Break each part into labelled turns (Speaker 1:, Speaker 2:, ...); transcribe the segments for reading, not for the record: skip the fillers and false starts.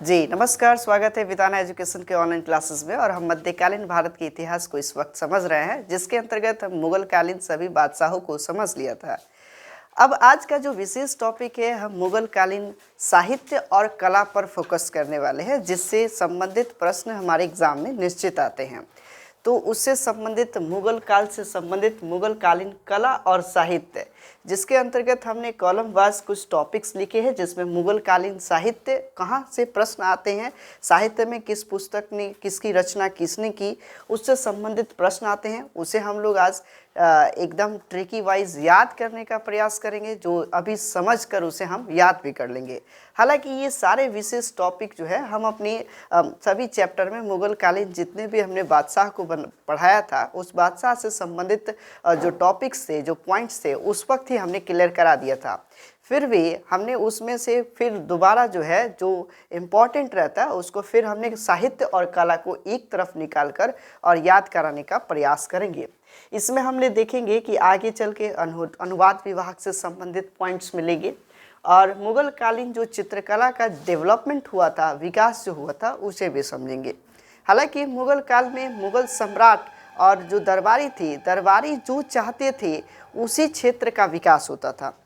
Speaker 1: जी नमस्कार, स्वागत है विताना एजुकेशन के ऑनलाइन क्लासेस में। और हम मध्यकालीन भारत के इतिहास को इस वक्त समझ रहे हैं, जिसके अंतर्गत हम मुगल कालीन सभी बादशाहों को समझ लिया था। अब आज का जो विशेष टॉपिक है, हम मुगल कालीन साहित्य और कला पर फोकस करने वाले हैं, जिससे संबंधित प्रश्न हमारे एग्जाम में निश्चित आते हैं। तो उससे संबंधित मुगल काल से संबंधित मुगल कालीन कला और साहित्य, जिसके अंतर्गत हमने कॉलम वाइज कुछ टॉपिक्स लिखे हैं, जिसमें मुगल कालीन साहित्य कहाँ से प्रश्न आते हैं, साहित्य में किस पुस्तक ने किसकी रचना किसने की, उससे संबंधित प्रश्न आते हैं। उसे हम लोग आज एकदम ट्रिकी वाइज याद करने का प्रयास करेंगे, जो अभी समझ कर उसे हम याद भी कर लेंगे। हालांकि ये सारे विशेष टॉपिक जो है हम अपनी सभी चैप्टर में मुगल कालीन जितने भी हमने बादशाह को पढ़ाया था, उस बादशाह से संबंधित जो टॉपिक्स थे, जो पॉइंट्स थे, उस वक्त ही हमने क्लियर करा दिया था। फिर भी हमने उसमें से फिर दोबारा जो है जो इम्पॉर्टेंट रहता है उसको फिर हमने साहित्य और कला को एक तरफ निकाल कर और याद कराने का प्रयास करेंगे। इसमें हमने देखेंगे कि आगे चल के अनुवाद विभाग से संबंधित पॉइंट्स मिलेंगे, और मुगल कालीन जो चित्रकला का डेवलपमेंट हुआ था, विकास जो हुआ था, उसे भी समझेंगे। हालांकि मुगल काल में मुगल सम्राट और जो दरबारी थे, दरबारी जो चाहते थे उसी क्षेत्र का विकास होता था।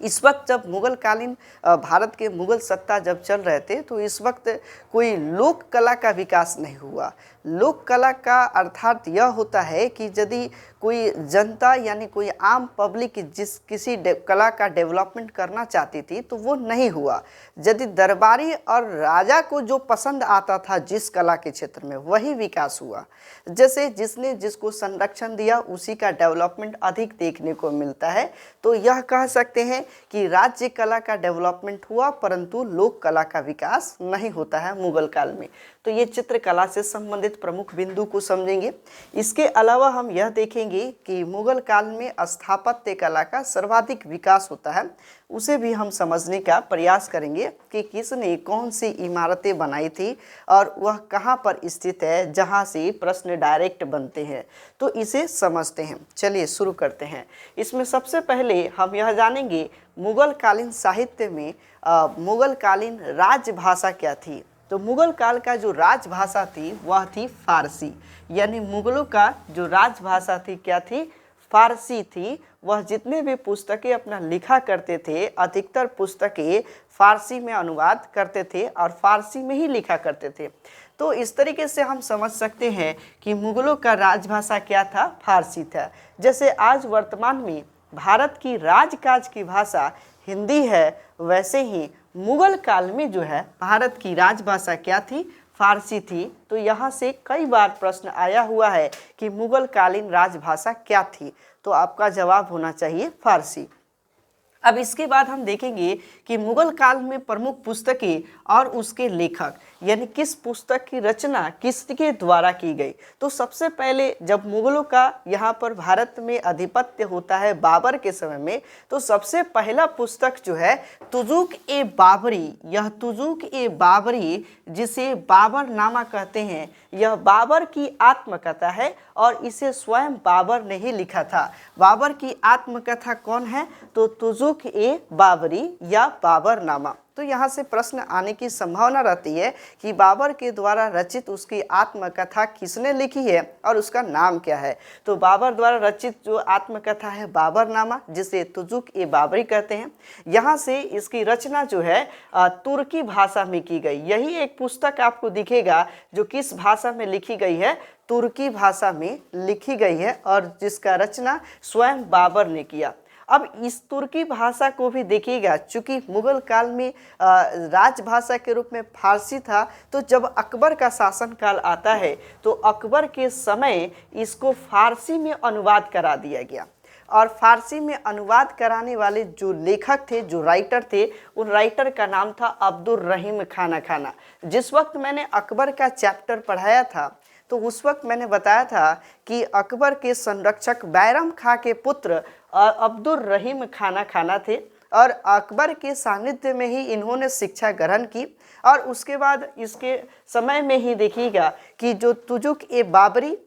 Speaker 1: इस वक्त जब मुगल कालीन भारत के मुगल सत्ता जब चल रहे थे, तो इस वक्त कोई लोक कला का विकास नहीं हुआ। लोक कला का अर्थात यह होता है कि यदि कोई जनता यानी कोई आम पब्लिक जिस किसी कला का डेवलपमेंट करना चाहती थी, तो वो नहीं हुआ। यदि दरबारी और राजा को जो पसंद आता था जिस कला के क्षेत्र में, वही विकास हुआ। जैसे जिसने जिसको संरक्षण दिया उसी का डेवलपमेंट अधिक देखने को मिलता है। तो यह कह सकते हैं कि राज्य कला का डेवलपमेंट हुआ, परंतु लोक कला का विकास नहीं होता है मुगल काल में। तो ये चित्रकला से संबंधित प्रमुख बिंदु को समझेंगे। इसके अलावा हम यह देखेंगे कि मुगल काल में स्थापत्य कला का सर्वाधिक विकास होता है, उसे भी हम समझने का प्रयास करेंगे कि किसने कौन सी इमारतें बनाई थी और वह कहाँ पर स्थित है, जहाँ से प्रश्न डायरेक्ट बनते हैं। तो इसे समझते हैं। चलिए शुरू करते हैं। इसमें सबसे पहले हम यह जानेंगे मुगल कालीन साहित्य में मुगल कालीन राजभाषा क्या थी। तो मुगल काल का जो राजभाषा थी वह थी फारसी, यानी मुगलों का जो राजभाषा थी क्या थी, फारसी थी। वह जितने भी पुस्तकें अपना लिखा करते थे, अधिकतर पुस्तकें फारसी में अनुवाद करते थे और फारसी में ही लिखा करते थे। तो इस तरीके से हम समझ सकते हैं कि मुगलों का राजभाषा क्या था, फारसी था। जैसे आज वर्तमान में भारत की राजकाज की भाषा हिंदी है, वैसे ही मुगल काल में जो है भारत की राजभाषा क्या थी, फारसी थी। तो यहाँ से कई बार प्रश्न आया हुआ है कि मुगल कालीन राजभाषा क्या थी, तो आपका जवाब होना चाहिए फारसी। अब इसके बाद हम देखेंगे कि मुगल काल में प्रमुख पुस्तकें और उसके लेखक, यानी किस पुस्तक की रचना किसके द्वारा की गई। तो सबसे पहले जब मुगलों का यहाँ पर भारत में आधिपत्य होता है बाबर के समय में, तो सबसे पहला पुस्तक जो है तुजुक ए बाबरी, यह तुजुक ए बाबरी जिसे बाबर नामा कहते हैं, यह बाबर की आत्मकथा है और इसे स्वयं बाबर ने ही लिखा था। बाबर की आत्मकथा कौन है, तो तुजुक ए बाबरी या बाबरनामा। तो यहाँ से प्रश्न आने की संभावना रहती है कि बाबर के द्वारा रचित उसकी आत्मकथा किसने लिखी है और उसका नाम क्या है। तो बाबर द्वारा रचित जो आत्मकथा है बाबरनामा, जिसे तुजुक ए बाबरी कहते हैं, यहाँ से इसकी रचना जो है तुर्की भाषा में की गई। यही एक पुस्तक आपको दिखेगा जो किस भाषा में लिखी गई है, तुर्की भाषा में लिखी गई है, और जिसका रचना स्वयं बाबर ने किया। अब इस तुर्की भाषा को भी देखिएगा, चूँकि मुगल काल में राजभाषा के रूप में फारसी था, तो जब अकबर का शासनकाल आता है तो अकबर के समय इसको फारसी में अनुवाद करा दिया गया। और फारसी में अनुवाद कराने वाले जो लेखक थे, जो राइटर थे, उन राइटर का नाम था अब्दुल रहीम खाना। जिस वक्त मैंने अकबर का चैप्टर पढ़ाया था, तो उस वक्त मैंने बताया था कि अकबर के संरक्षक बैरम खां के पुत्र अब्दुल रहीम खाना थे, और अकबर के सानिध्य में ही इन्होंने शिक्षा ग्रहण की। और उसके बाद इसके समय में ही देखिएगा कि जो तुजुक ए बाबरी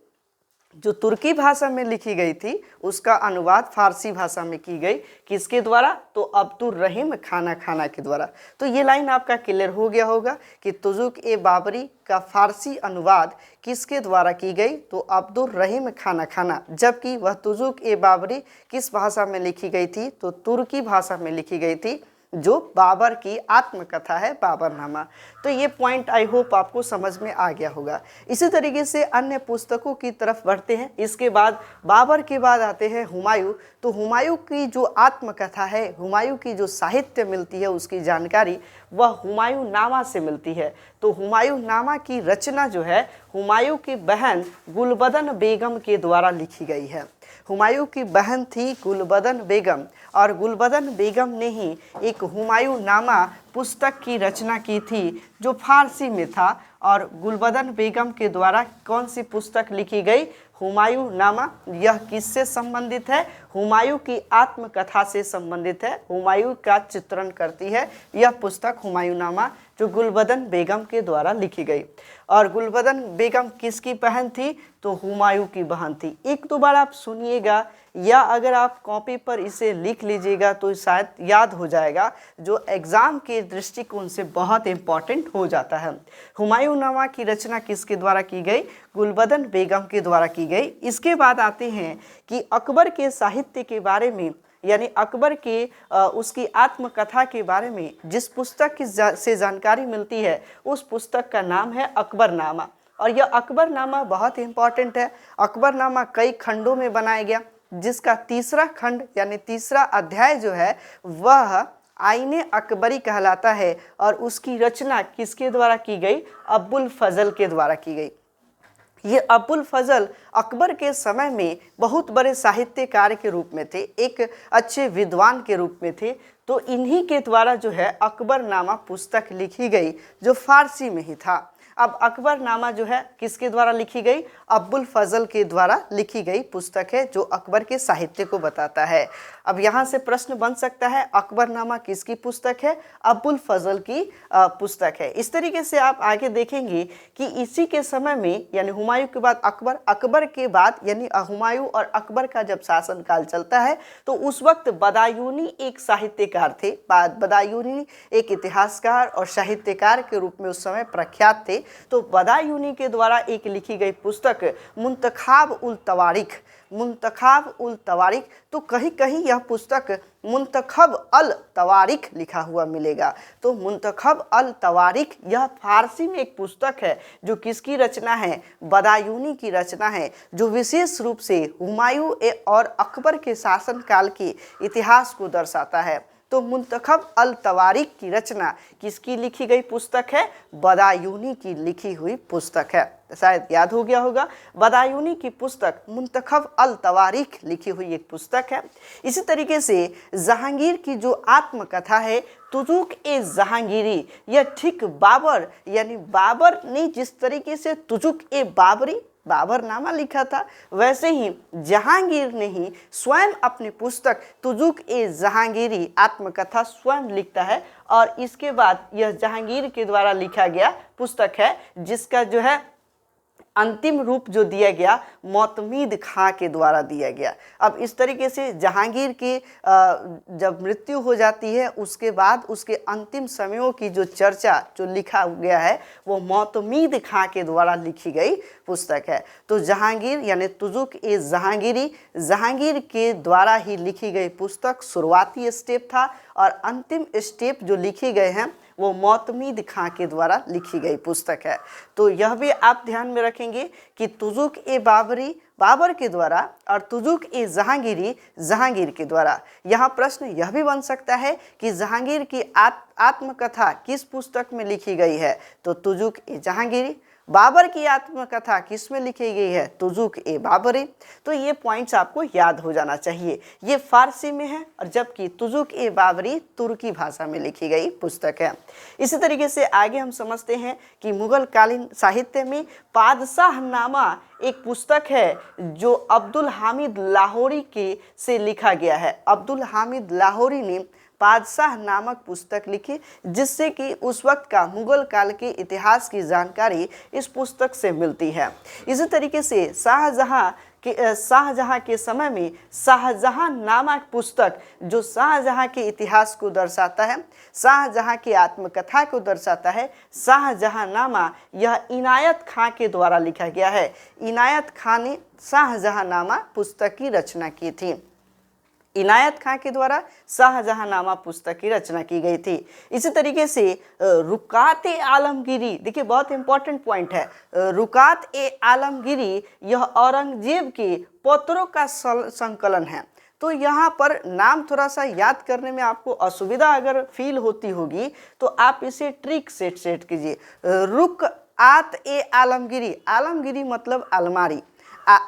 Speaker 1: जो तुर्की भाषा में लिखी गई थी उसका अनुवाद फारसी भाषा में की गई, किसके द्वारा? तो अब्दुल रहीम खाना खाना के द्वारा। तो ये लाइन आपका क्लियर हो गया होगा कि तुजुक ए बाबरी का फारसी अनुवाद किसके द्वारा की गई? तो अब्दुल रहीम खाना खाना। जबकि वह तुजुक ए बाबरी किस भाषा में लिखी गई थी? तो तुर्की भाषा में लिखी गई थी, जो बाबर की आत्मकथा है, बाबरनामा। तो ये पॉइंट आई होप आपको समझ में आ गया होगा। इसी तरीके से अन्य पुस्तकों की तरफ बढ़ते हैं। इसके बाद बाबर के बाद आते हैं हुमायूं। तो हुमायूं की जो आत्मकथा है, हुमायूं की जो साहित्य मिलती है, उसकी जानकारी वह हुमायूं नामा से मिलती है। तो हुमायूं नामा की रचना जो है हुमायूं की बहन गुलबदन बेगम के द्वारा लिखी गई है। हुमायूं की बहन थी गुलबदन बेगम, और गुलबदन बेगम ने ही एक हुमायूं नामा पुस्तक की रचना की थी, जो फारसी में था। और गुलबदन बेगम के द्वारा कौन सी पुस्तक लिखी गई? हुमायूं नामा। यह किससे संबंधित है? हुमायूं की आत्मकथा से संबंधित है, हुमायूं का चित्रण करती है यह पुस्तक हुमायूं नामा, जो गुलबदन बेगम के द्वारा लिखी गई। और गुलबदन बेगम किसकी बहन थी? तो हुमायूं की बहन थी। एक दो बार आप सुनिएगा, या अगर आप कॉपी पर इसे लिख लीजिएगा तो शायद याद हो जाएगा, जो एग्जाम के दृष्टिकोण से बहुत इंपॉर्टेंट हो जाता है। हुमायूं नामा की रचना किसके द्वारा की गई? गुलबदन बेगम के द्वारा की गई। इसके बाद आते हैं कि अकबर के साहित्य के बारे में, यानी अकबर के उसकी आत्मकथा के बारे में जिस पुस्तक की से जानकारी मिलती है, उस पुस्तक का नाम है अकबरनामा। और यह अकबरनामा बहुत इंपॉर्टेंट है। अकबरनामा कई खंडों में बनाया गया, जिसका तीसरा खंड यानी तीसरा अध्याय जो है वह आईने अकबरी कहलाता है, और उसकी रचना किसके द्वारा की गई? अबुल फजल के द्वारा की गई। ये अबुल फजल अकबर के समय में बहुत बड़े साहित्यकार के रूप में थे, एक अच्छे विद्वान के रूप में थे। तो इन्हीं के द्वारा जो है अकबरनामा पुस्तक लिखी गई, जो फारसी में ही था। अब अकबरनामा जो है किसके द्वारा लिखी गई? अबुल फजल के द्वारा लिखी गई पुस्तक है, जो अकबर के साहित्य को बताता है। अब यहाँ से प्रश्न बन सकता है, अकबरनामा किसकी पुस्तक है? अबुल फजल की पुस्तक है। इस तरीके से आप आगे देखेंगे कि इसी के समय में, यानी हुमायूं के बाद अकबर, अकबर के बाद यानी हुमायूं और अकबर का जब शासनकाल चलता है, तो उस वक्त बदायूनी एक साहित्यकार थे। बदायूनी एक इतिहासकार और साहित्यकार के रूप में उस समय प्रख्यात थे। तो बदायूनी के द्वारा एक लिखी गई पुस्तक मुंतखाब उल तवारीख, मुंतखाब उल तवारीख। तो कहीं कहीं यह पुस्तक मुंतखब अल तवारीख लिखा हुआ मिलेगा। तो मुंतखब अल तवारीख यह फारसी में एक पुस्तक है, जो किसकी रचना है? बदायूनी की रचना है, जो विशेष रूप से हुमायूं और अकबर के शासनकाल के इतिहास को दर्शाता है। तो मुंतखब अल तवारीख की रचना किसकी लिखी गई पुस्तक है? बदायूनी की लिखी हुई पुस्तक है। शायद याद हो गया होगा, बदायूनी की पुस्तक मुंतखब अल तवारीख लिखी हुई एक पुस्तक है। इसी तरीके से जहांगीर की जो आत्मकथा है तुजुक ए जहांगीरी, यह ठीक बाबर यानी बाबर ने जिस तरीके से तुजुक ए बाबरी बाबरनामा लिखा था, वैसे ही जहांगीर ने ही स्वयं अपनी पुस्तक तुजुक ए जहांगीरी आत्मकथा स्वयं लिखता है। और इसके बाद यह जहांगीर के द्वारा लिखा गया पुस्तक है, जिसका जो है अंतिम रूप जो दिया गया मोतमीद खां के द्वारा दिया गया। अब इस तरीके से जहांगीर की जब मृत्यु हो जाती है, उसके बाद उसके अंतिम समयों की जो चर्चा जो लिखा गया है, वो मोतमीद खां के द्वारा लिखी गई पुस्तक है। तो जहांगीर यानी तुजुक ए जहांगीरी, जहांगीर के द्वारा ही लिखी गई पुस्तक शुरुआती स्टेप था, और अंतिम स्टेप जो लिखे गए हैं वो मोतमीद खां के द्वारा लिखी गई पुस्तक है। तो यह भी आप ध्यान में रखेंगे कि तुजुक ए बाबरी बाबर के द्वारा और तुजुक ए जहांगीरी जहांगीर के द्वारा। यहाँ प्रश्न यह भी बन सकता है कि जहांगीर की आत्मकथा किस पुस्तक में लिखी गई है? तो तुजुक ए जहांगीरी। बाबर की आत्मकथा किस में लिखी गई है? तुजुक ए बाबरी। तो ये पॉइंट्स आपको याद हो जाना चाहिए। ये फारसी में है, और जबकि तुजुक ए बाबरी तुर्की भाषा में लिखी गई पुस्तक है। इसी तरीके से आगे हम समझते हैं कि मुगल कालीन साहित्य में पादशाहनामा एक पुस्तक है, जो अब्दुल हामिद लाहौरी के से लिखा गया है। अब्दुल हामिद लाहौरी ने बादशाह नामक पुस्तक लिखी, जिससे कि उस वक्त का मुगल काल के इतिहास की जानकारी इस पुस्तक से मिलती है। इसी तरीके से शाहजहां के समय में शाहजहां नामक पुस्तक जो शाहजहां के इतिहास को दर्शाता है, शाहजहां की आत्मकथा को दर्शाता है, शाहजहांनामा, यह इनायत खां के द्वारा लिखा गया है। इनायत खां ने शाहजहांनामा पुस्तक की रचना की थी। इनायत खां के द्वारा शाहजहांनामा पुस्तक की रचना की गई थी। इसी तरीके से रुकात-ए आलमगीरी, देखिए बहुत इंपॉर्टेंट पॉइंट है, रुकात-ए आलमगीरी यह औरंगजेब के पत्रों का संकलन है। तो यहाँ पर नाम थोड़ा सा याद करने में आपको असुविधा अगर फील होती होगी तो आप इसे ट्रिक सेट कीजिए। रुकात-ए आलमगीरी, आलमगीरी मतलब अलमारी,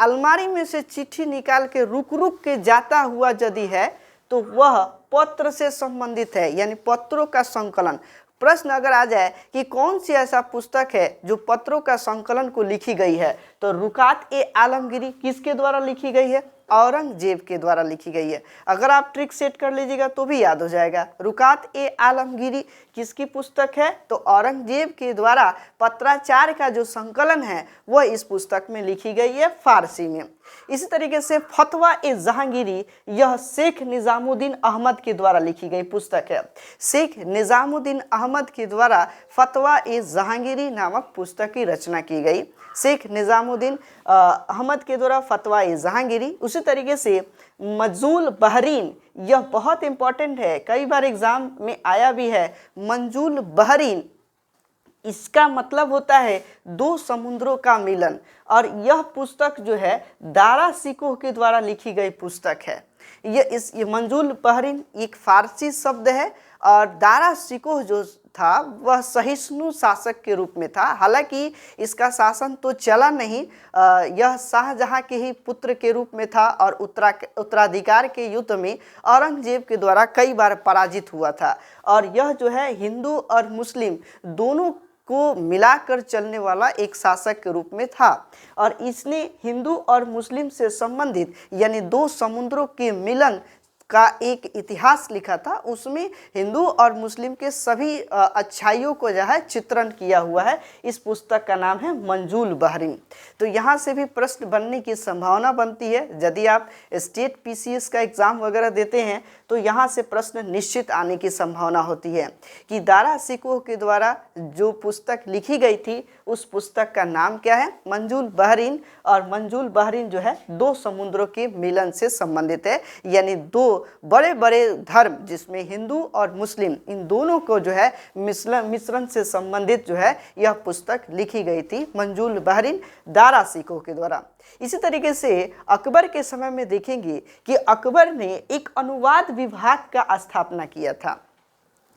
Speaker 1: अलमारी में से चिट्ठी निकाल के रुक रुक के जाता हुआ यदि है तो वह पत्र से संबंधित है, यानी पत्रों का संकलन। प्रश्न अगर आ जाए कि कौन सी ऐसा पुस्तक है जो पत्रों का संकलन को लिखी गई है, तो रुकात-ए आलमगीरी किसके द्वारा लिखी गई है? औरंगजेब के द्वारा लिखी गई है। अगर आप ट्रिक सेट कर लीजिएगा तो भी याद हो जाएगा। रुकात-ए आलमगीरी किसकी पुस्तक है? तो औरंगजेब के द्वारा पत्राचार का जो संकलन है वह इस पुस्तक में लिखी गई है फारसी में। इसी तरीके से फतवा-ए-जहांगीरी, यह शेख निजामुद्दीन अहमद के द्वारा लिखी गई पुस्तक है। शेख निजामुद्दीन अहमद के द्वारा फतवा-ए-जहांगीरी नामक पुस्तक की रचना की गई। शेख निजामुद्दीन अहमद के द्वारा फतवा-ए-जहांगीरी। उसी तरीके से मंजूल बहरीन, यह बहुत इंपॉर्टेंट है, कई बार एग्जाम में आया भी है। मंजूल बहरीन, इसका मतलब होता है दो समुद्रों का मिलन, और यह पुस्तक जो है दारा शिकोह के द्वारा लिखी गई पुस्तक है। ये मंजूल बहरीन एक फारसी शब्द है, और दारा शिकोह जो था वह सहिष्णु शासक के रूप में था। हालांकि इसका शासन तो चला नहीं, यह शाहजहां के ही पुत्र के रूप में था और उत्तराधिकार के युद्ध में औरंगजेब के द्वारा कई बार पराजित हुआ था। और यह जो है हिंदू और मुस्लिम दोनों को मिलाकर चलने वाला एक शासक के रूप में था, और इसने हिंदू और मुस्लिम से संबंधित यानी दो समुद्रों के मिलन का एक इतिहास लिखा था। उसमें हिंदू और मुस्लिम के सभी अच्छाइयों को जो है चित्रण किया हुआ है। इस पुस्तक का नाम है मंजूल बहरीन। तो यहाँ से भी प्रश्न बनने की संभावना बनती है। यदि आप स्टेट पीसीएस का एग्ज़ाम वगैरह देते हैं तो यहाँ से प्रश्न निश्चित आने की संभावना होती है कि दारा शिकोह के द्वारा जो पुस्तक लिखी गई थी उस पुस्तक का नाम क्या है? मंजूल बहरीन। और मंजूल बहरीन जो है दो समुद्रों के मिलन से संबंधित है, यानी दो बड़े बड़े धर्म जिसमें हिंदू और मुस्लिम इन दोनों को जो है मिश्रण से संबंधित जो है यह पुस्तक लिखी गई थी मंजूल बहरीन दारा शिकोह के द्वारा। इसी तरीके से अकबर के समय में देखेंगे कि अकबर ने एक अनुवाद विभाग का स्थापना किया था।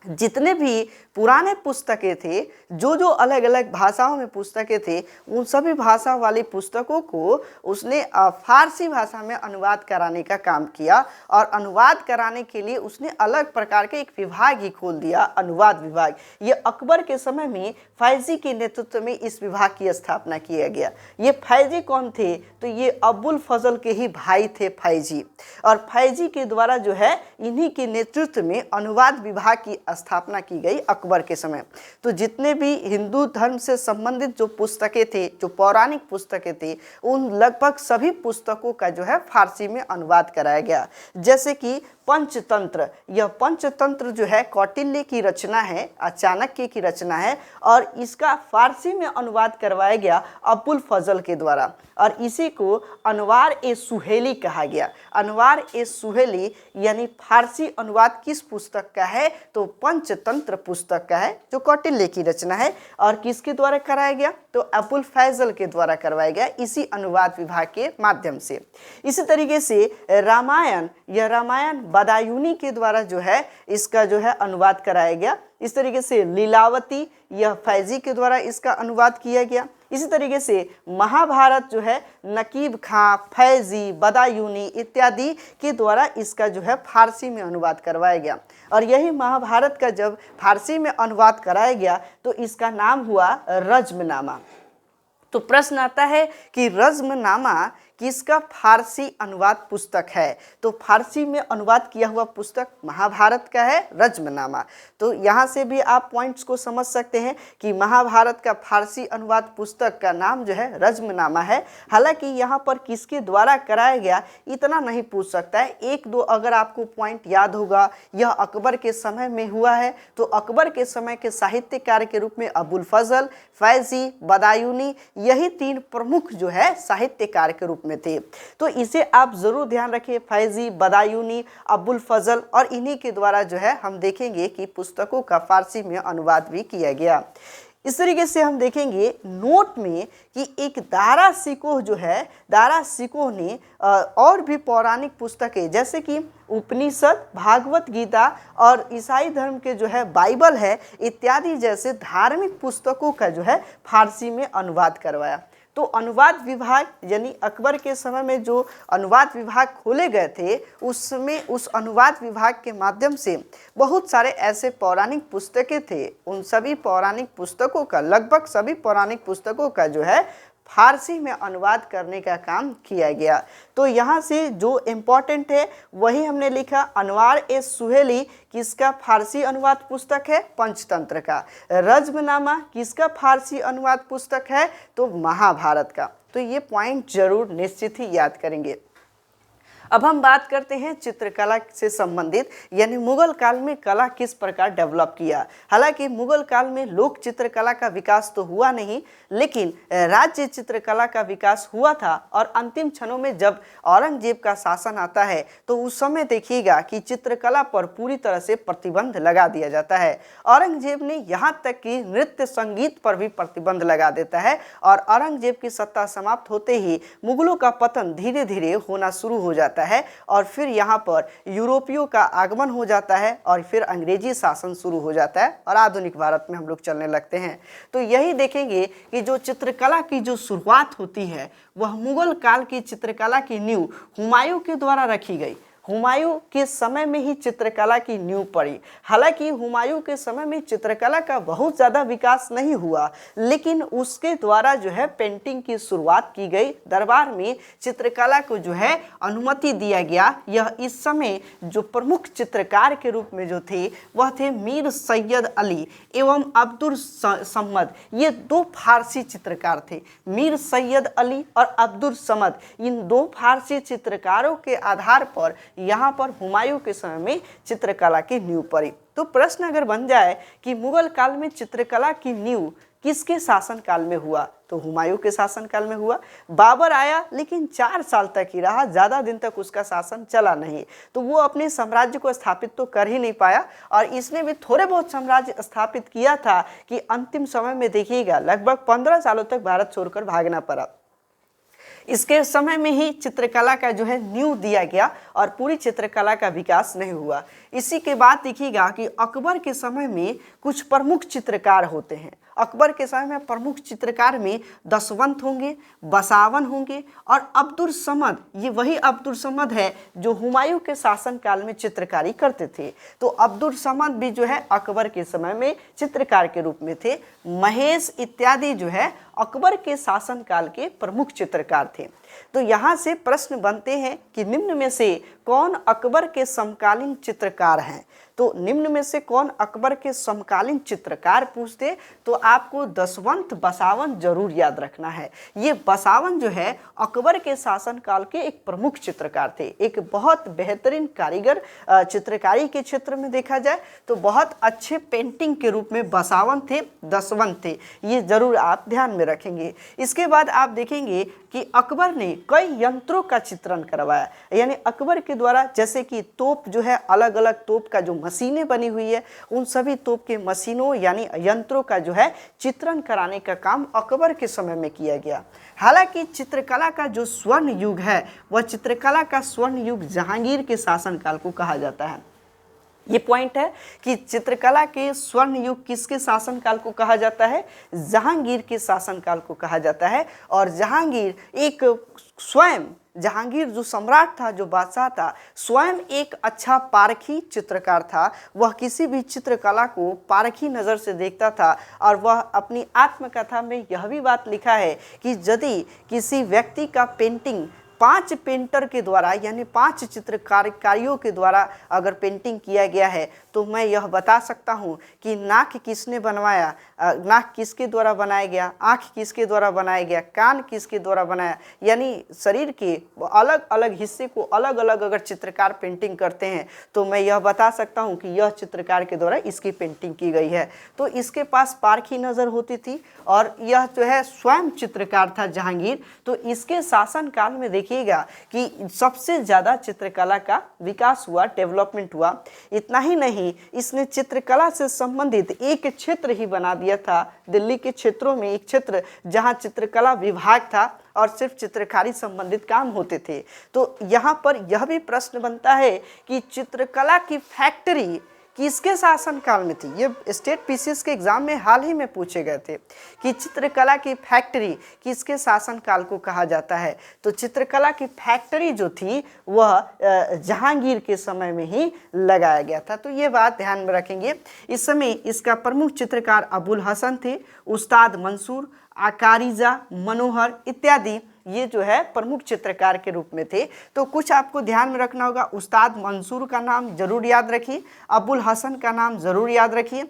Speaker 1: जितने भी पुराने पुस्तकें थे, जो अलग अलग भाषाओं में पुस्तकें थे, उन सभी भाषा वाली पुस्तकों को उसने फारसी भाषा में अनुवाद कराने का काम किया। और अनुवाद कराने के लिए उसने अलग प्रकार के एक विभाग ही खोल दिया, अनुवाद विभाग। ये अकबर के समय में फैजी के नेतृत्व में इस विभाग की स्थापना किया गया। ये फैजी कौन थे? तो ये अबुल फजल के ही भाई थे फैजी, और फैजी के द्वारा जो है इन्हीं के नेतृत्व में अनुवाद विभाग की स्थापना की गई अकबर के समय। तो जितने भी हिंदू धर्म से संबंधित जो पुस्तकें थे, जो पौराणिक पुस्तकें थी, उन लगभग सभी पुस्तकों का जो है फारसी में अनुवाद कराया गया। जैसे कि पंचतंत्र, यह पंचतंत्र जो है कौटिल्य की रचना है, चाणक्य की रचना है, और इसका फारसी में अनुवाद करवाया गया अबुल फजल के द्वारा, और इसी को अनवार-ए-सुहेली कहा गया। अनवार-ए-सुहेली यानी फारसी अनुवाद किस पुस्तक का है? तो पंचतंत्र पुस्तक का है, जो कौटिल्य की रचना है। और किसके द्वारा कराया गया? तो अबुल फैजल के द्वारा करवाया गया, इसी अनुवाद विभाग के माध्यम से। इसी तरीके से रामायण, यह रामायण बदायूनी के द्वारा जो है इसका जो है अनुवाद कराया गया। इस तरीके से लीलावती, यह फैजी के द्वारा इसका अनुवाद किया गया। इसी तरीके से महाभारत जो है नकीब खां, फैजी, बदायूनी इत्यादि के द्वारा इसका जो है फारसी में अनुवाद करवाया गया। और यही महाभारत का जब फारसी में अनुवाद कराया गया तो इसका नाम हुआ रज्मनामा। तो प्रश्न आता है कि रज्मनामा किसका फारसी अनुवाद पुस्तक है? तो फारसी में अनुवाद किया हुआ पुस्तक महाभारत का है रज्मनामा। तो यहाँ से भी आप पॉइंट्स को समझ सकते हैं कि महाभारत का फारसी अनुवाद पुस्तक का नाम जो है रज्मनामा है। हालांकि यहाँ पर किसके द्वारा कराया गया इतना नहीं पूछ सकता है। एक दो अगर आपको पॉइंट याद होगा, यह अकबर के समय में हुआ है, तो अकबर के समय के साहित्यकार के रूप में अबुल फजल, फैजी, बदायूनी, यही तीन प्रमुख जो है साहित्यकार के रूप में थे। तो इसे आप जरूर ध्यान रखिए, फैजी, बदायूनी, अबुल फजल, और इन्हीं के द्वारा जो है हम देखेंगे कि पुस्तकों का फारसी में अनुवाद भी किया गया। इस तरीके से हम देखेंगे नोट में कि एक दारा सिकोह जो है, दारा सिकोह ने और भी पौराणिक पुस्तकें जैसे कि उपनिषद, भागवत गीता और ईसाई धर्म के जो है बाइबल है इत्यादि जैसे धार्मिक पुस्तकों का जो है फारसी में अनुवाद करवाया। तो अनुवाद विभाग यानी अकबर के समय में जो अनुवाद विभाग खोले गए थे उसमें उस अनुवाद विभाग के माध्यम से बहुत सारे ऐसे पौराणिक पुस्तकें थे, उन सभी पौराणिक पुस्तकों का, लगभग सभी पौराणिक पुस्तकों का जो है फारसी में अनुवाद करने का काम किया गया। तो यहाँ से जो इम्पोर्टेंट है वही हमने लिखा, अनवार ए सुहेली किसका फारसी अनुवाद पुस्तक है? पंचतंत्र का। रज्मनामा किसका फारसी अनुवाद पुस्तक है? तो महाभारत का। तो ये पॉइंट जरूर निश्चित ही याद करेंगे। अब हम बात करते हैं चित्रकला से संबंधित, यानी मुगल काल में कला किस प्रकार डेवलप किया। हालांकि मुगल काल में लोक चित्रकला का विकास तो हुआ नहीं, लेकिन राज्य चित्रकला का विकास हुआ था। और अंतिम क्षणों में जब औरंगजेब का शासन आता है तो उस समय देखिएगा कि चित्रकला पर पूरी तरह से प्रतिबंध लगा दिया जाता है। औरंगजेब ने यहाँ तक कि नृत्य संगीत पर भी प्रतिबंध लगा देता है। और औरंगजेब की सत्ता समाप्त होते ही मुगलों का पतन धीरे धीरे होना शुरू हो जाता है और फिर यहाँ पर यूरोपियों का आगमन हो जाता है और फिर अंग्रेजी शासन शुरू हो जाता है और आधुनिक भारत में हम लोग चलने लगते हैं। तो यही देखेंगे कि जो चित्रकला की जो शुरुआत होती है वह मुगल काल की चित्रकला की नींव हुमायूं के द्वारा रखी गई। हुमायूं के समय में ही चित्रकला की नींव पड़ी। हालांकि हुमायूं के समय में चित्रकला का बहुत ज़्यादा विकास नहीं हुआ, लेकिन उसके द्वारा जो है पेंटिंग की शुरुआत की गई। दरबार में चित्रकला को जो है अनुमति दिया गया। यह इस समय जो प्रमुख चित्रकार के रूप में जो थे वह थे मीर सैयद अली एवं अब्दुल समद। ये दो फारसी चित्रकार थे, मीर सैयद अली और अब्दुल समद। इन दो फारसी चित्रकारों के आधार पर यहाँ पर हुमायूं के समय में चित्रकला की नींव पड़ी। तो प्रश्न अगर बन जाए कि मुगल काल में चित्रकला की नींव किसके शासन काल में हुआ, तो हुमायूं के शासन काल में हुआ। बाबर आया लेकिन 4 साल तक ही रहा, ज़्यादा दिन तक उसका शासन चला नहीं, तो वो अपने साम्राज्य को स्थापित तो कर ही नहीं पाया। और इसने भी थोड़े बहुत साम्राज्य स्थापित किया था कि अंतिम समय में देखिएगा लगभग 15 सालों तक भारत छोड़कर भागना पड़ा। इसके समय में ही चित्रकला का जो है नींव दिया गया और पूरी चित्रकला का विकास नहीं हुआ। इसी के बाद देखिएगा कि अकबर के समय में कुछ प्रमुख चित्रकार होते हैं। अकबर के समय में प्रमुख चित्रकार में दसवंत होंगे, बसावन होंगे और अब्दुल समद। ये वही अब्दुल समद है जो हुमायूं के शासन काल में चित्रकारी करते थे। तो अब्दुल समद भी जो है अकबर के समय में चित्रकार के रूप में थे। महेश इत्यादि जो है अकबर के शासन काल के प्रमुख चित्रकार थे। तो यहाँ से प्रश्न बनते हैं कि निम्न में से कौन अकबर के समकालीन चित्रकार हैं। तो निम्न में से कौन अकबर के समकालीन चित्रकार पूछते तो आपको दसवंत बसावन जरूर याद रखना है। ये बसावन जो है अकबर के शासन काल के एक प्रमुख चित्रकार थे, एक बहुत बेहतरीन कारीगर। चित्रकारी के क्षेत्र में देखा जाए तो बहुत अच्छे पेंटिंग के रूप में बसावन थे, दसवंत थे। ये जरूर आप ध्यान में रखेंगे। इसके बाद आप देखेंगे कि अकबर ने कई यंत्रों का चित्रण करवाया, यानी अकबर के द्वारा जैसे कि तोप जो है, अलग अलग तोप का जो मशीनें बनी हुई है, उन सभी तोप के मशीनों यानी यंत्रों का जो है चित्रण कराने का काम अकबर के समय में किया गया। हालांकि चित्रकला का जो स्वर्ण युग है वह चित्रकला का स्वर्ण युग जहांगीर के शासनकाल को कहा जाता है। ये पॉइंट है कि चित्रकला के स्वर्ण युग किसके शासनकाल को कहा जाता है? जहांगीर के शासनकाल को कहा जाता है। और जहांगीर एक स्वयं जहांगीर जो सम्राट था, जो बादशाह था, स्वयं एक अच्छा पारखी चित्रकार था। वह किसी भी चित्रकला को पारखी नज़र से देखता था। और वह अपनी आत्मकथा में यह भी बात लिखा है कि यदि किसी व्यक्ति का पेंटिंग 5 पेंटर के द्वारा यानी 5 चित्रकारियों के द्वारा अगर पेंटिंग किया गया है तो मैं यह बता सकता हूँ कि नाक किसने बनवाया, नाक किसके द्वारा बनाया गया, आँख किसके द्वारा बनाया गया, कान किसके द्वारा बनाया, यानी शरीर के अलग अलग हिस्से को अलग अलग अगर चित्रकार पेंटिंग करते हैं तो मैं यह बता सकता हूँ कि यह चित्रकार के द्वारा इसकी पेंटिंग की गई है। तो इसके पास पारखी नज़र होती थी और यह जो है स्वयं चित्रकार था जहांगीर। तो इसके शासन काल में देखिएगा कि सबसे ज़्यादा चित्रकला का विकास हुआ, डेवलपमेंट हुआ। इतना ही नहीं, इसने चित्रकला से संबंधित एक क्षेत्र ही बना दिया था। दिल्ली के क्षेत्रों में एक क्षेत्र जहां चित्रकला विभाग था और सिर्फ चित्रकारी संबंधित काम होते थे। तो यहाँ पर यह भी प्रश्न बनता है कि चित्रकला की फैक्ट्री किसके शासनकाल में थी। ये स्टेट पीसीएस के एग्जाम में हाल ही में पूछे गए थे कि चित्रकला की फैक्ट्री किसके शासनकाल को कहा जाता है। तो चित्रकला की फैक्ट्री जो थी वह जहांगीर के समय में ही लगाया गया था। तो ये बात ध्यान में रखेंगे। इस समय इसका प्रमुख चित्रकार अबुल हसन थे, उस्ताद मंसूर, आकारीजा, मनोहर इत्यादि ये जो है प्रमुख चित्रकार के रूप में थे। तो कुछ आपको ध्यान में रखना होगा। उस्ताद मंसूर का नाम जरूर याद रखिए, अबुल हसन का नाम जरूर याद रखिए,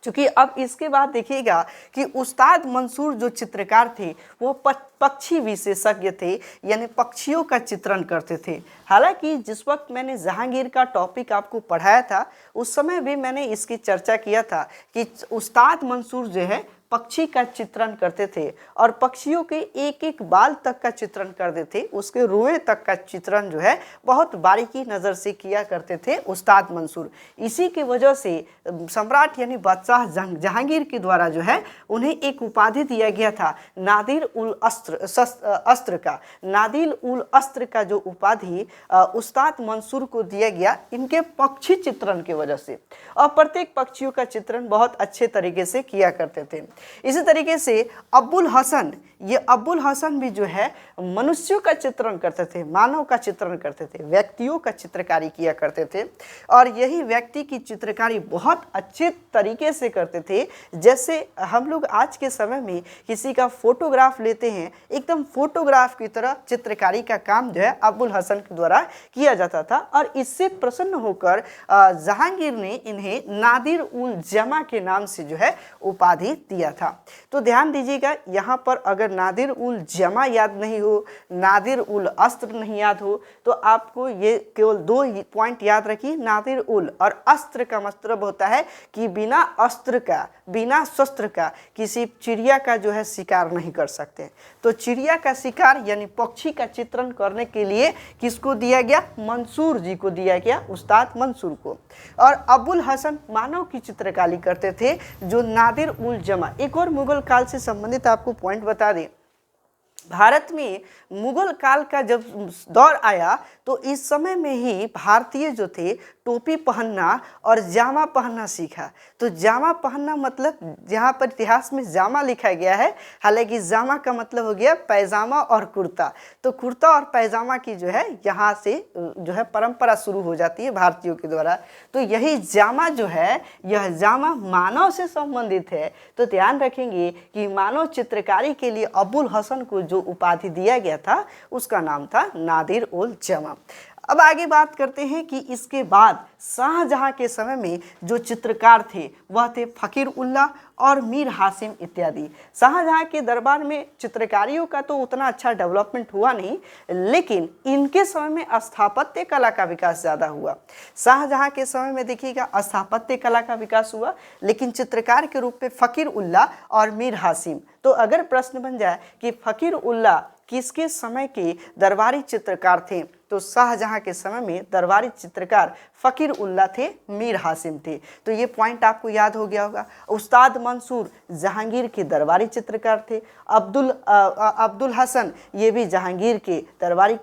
Speaker 1: क्योंकि अब इसके बाद देखिएगा कि उस्ताद मंसूर जो चित्रकार थे वो पक्षी विशेषज्ञ थे, यानी पक्षियों का चित्रण करते थे। हालांकि जिस वक्त मैंने जहांगीर का टॉपिक आपको पढ़ाया था उस समय भी मैंने इसकी चर्चा किया था कि उस्ताद मंसूर जो है पक्षी का चित्रण करते थे और पक्षियों के एक एक बाल तक का चित्रण करते थे, उसके रुएं तक का चित्रण जो है बहुत बारीकी नज़र से किया करते थे उस्ताद मंसूर। इसी की वजह से सम्राट यानी बादशाह जहांगीर के द्वारा जो है उन्हें एक उपाधि दिया गया था नादिर उल अस्त्र का। नादिर उल अस्त्र का जो उपाधि उस्ताद मंसूर को दिया गया इनके पक्षी चित्रण की वजह से, और प्रत्येक पक्षियों का चित्रण बहुत अच्छे तरीके से किया करते थे। इसी तरीके से अबुल हसन, ये अबुल हसन भी जो है मनुष्यों का चित्रण करते थे, मानव का चित्रण करते थे, व्यक्तियों का चित्रकारी किया करते थे और यही व्यक्ति की चित्रकारी बहुत अच्छे तरीके से करते थे। जैसे हम लोग आज के समय में किसी का फोटोग्राफ लेते हैं, एकदम फोटोग्राफ की तरह चित्रकारी का काम जो है अबुल हसन के द्वारा किया जाता था और इससे प्रसन्न होकर जहांगीर ने इन्हें नादिर उल जमा के नाम से जो है उपाधि दिया था। तो ध्यान दीजिएगा, यहाँ पर अगर नादिर उल जमा याद नहीं हो, नादिर उल अस्त्र नहीं याद हो तो आपको ये केवल 2 पॉइंट याद रखिए। नादिर उल और अस्त्र का मतलब होता है कि बिना अस्त्र का, बिना शस्त्र का किसी चिड़िया का जो है शिकार नहीं कर सकते। तो चिड़िया का शिकार यानी पक्षी का चित्रण करने के लिए किसको दिया गया? मंसूर जी को दिया गया, उस्ताद मंसूर को। और अबुल हसन मानव की चित्रकारी करते थे जो नादिर उल जमा। एक और मुगल काल से संबंधित आपको पॉइंट बता दें, भारत में मुगल काल का जब दौर आया तो इस समय में ही भारतीय जो थे टोपी पहनना और जामा पहनना सीखा। तो जामा पहनना मतलब जहाँ पर इतिहास में जामा लिखा गया है, हालांकि जामा का मतलब हो गया पैजामा और कुर्ता। तो कुर्ता और पैजामा की जो है यहाँ से जो है परंपरा शुरू हो जाती है भारतीयों के द्वारा। तो यही जामा जो है, यह जामा मानव से संबंधित है। तो ध्यान रखेंगे कि मानव चित्रकारी के लिए अबुल हसन को जो उपाधि दिया गया था उसका नाम था नादिर उल जमा। अब आगे बात करते हैं कि इसके बाद शाहजहां के समय में जो चित्रकार थे वह थे फकीर उल्लाह और मीर हासिम इत्यादि। शाहजहां के दरबार में चित्रकारियों का तो उतना अच्छा डेवलपमेंट हुआ नहीं, लेकिन इनके समय में स्थापत्य कला का विकास ज़्यादा हुआ। शाहजहां के समय में देखिएगा स्थापत्य कला का विकास हुआ, लेकिन चित्रकार के रूप में फकीर उल्लाह और मीर हासिम। तो अगर प्रश्न बन जाए कि फकीर उल्लाह किसके समय के दरबारी चित्रकार थे, तो शाहजहां के समय में दरबारी चित्रकार फकीर उल्लाह थे, मीर हासिम थे। तो ये पॉइंट आपको याद हो गया होगा। उस्ताद मंसूर जहांगीर के दरबारी चित्रकार थे। अब्दुल हसन ये भी जहांगीर के दरबारी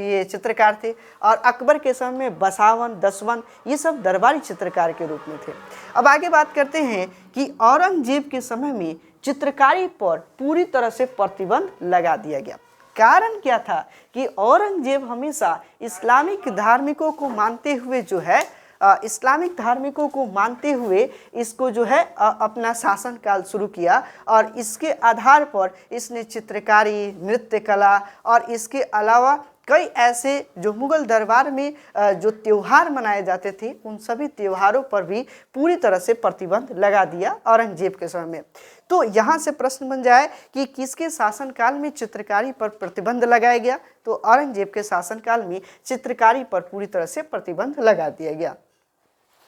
Speaker 1: ये चित्रकार थे। और अकबर के समय में बसावन, दसवन ये सब दरबारी चित्रकार के रूप में थे। अब आगे बात करते हैं कि औरंगजेब के समय में चित्रकारी पर पूरी तरह से प्रतिबंध लगा दिया गया। कारण क्या था कि औरंगजेब हमेशा इस्लामिक धार्मिकों को मानते हुए जो है इस्लामिक धार्मिकों को मानते हुए इसको जो है अपना शासनकाल शुरू किया और इसके आधार पर इसने चित्रकारी, नृत्य कला और इसके अलावा कई ऐसे जो मुगल दरबार में जो त्योहार मनाए जाते थे उन सभी त्योहारों पर भी पूरी तरह से प्रतिबंध लगा दिया औरंगजेब के समय में। तो यहाँ से प्रश्न बन जाए कि किसके शासनकाल में चित्रकारी पर प्रतिबंध लगाया गया? तो औरंगजेब के शासनकाल में चित्रकारी पर पूरी तरह से प्रतिबंध लगा दिया गया।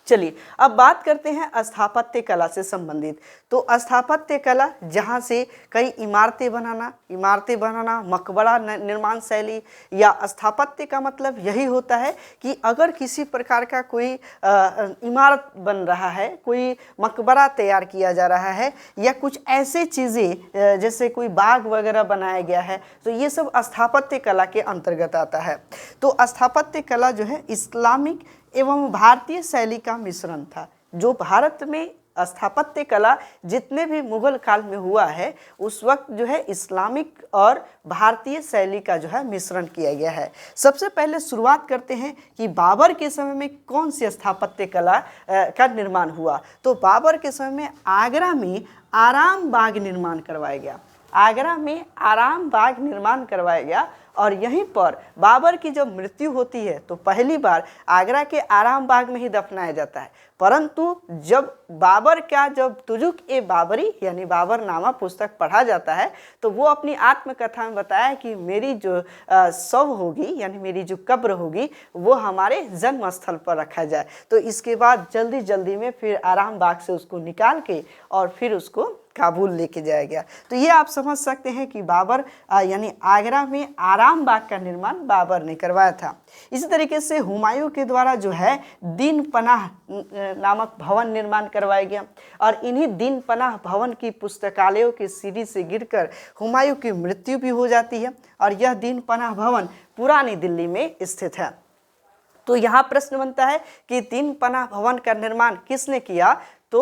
Speaker 1: चलिए अब बात करते हैं स्थापत्य कला से संबंधित। तो स्थापत्य कला जहाँ से कई इमारतें बनाना, मकबरा निर्माण शैली, या स्थापत्य का मतलब यही होता है कि अगर किसी प्रकार का कोई इमारत बन रहा है, कोई मकबरा तैयार किया जा रहा है, या कुछ ऐसे चीज़ें जैसे कोई बाग वगैरह बनाया गया है, तो ये सब स्थापत्य कला के अंतर्गत आता है। तो स्थापत्य कला जो है इस्लामिक एवं भारतीय शैली का मिश्रण था। जो भारत में स्थापत्य कला जितने भी मुगल काल में हुआ है उस वक्त जो है इस्लामिक और भारतीय शैली का जो है मिश्रण किया गया है। सबसे पहले शुरुआत करते हैं कि बाबर के समय में कौन सी स्थापत्य कला का निर्माण हुआ। तो बाबर के समय में आगरा में आराम बाग निर्माण करवाया गया। आगरा में आराम बाग निर्माण करवाया गया और यहीं पर बाबर की जब मृत्यु होती है तो पहली बार आगरा के आराम बाग में ही दफनाया जाता है। परंतु जब बाबर का जब तुजुक ए बाबरी यानी बाबरनामा पुस्तक पढ़ा जाता है तो वो अपनी आत्मकथा में बताया कि मेरी जो शव होगी यानी मेरी जो कब्र होगी वो हमारे जन्म स्थल पर रखा जाए। तो इसके बाद जल्दी जल्दी में फिर आराम बाग से उसको निकाल के और फिर उसको काबुल लेके जाया गया। तो ये आप समझ सकते हैं कि बाबर यानी आगरा में आराम बाग का निर्माण बाबर ने करवाया था। इसी तरीके से हुमायूं के द्वारा जो है दीन पनाह नामक भवन निर्माण करवाया गया और इन्हीं दीन पनाह भवन की पुस्तकालयों की सीढ़ी से गिरकर हुमायूं की मृत्यु भी हो जाती है और यह दीन पनाह भवन पुरानी दिल्ली में स्थित है। तो यहाँ प्रश्न बनता है कि दीन पनाह भवन का निर्माण किसने किया? तो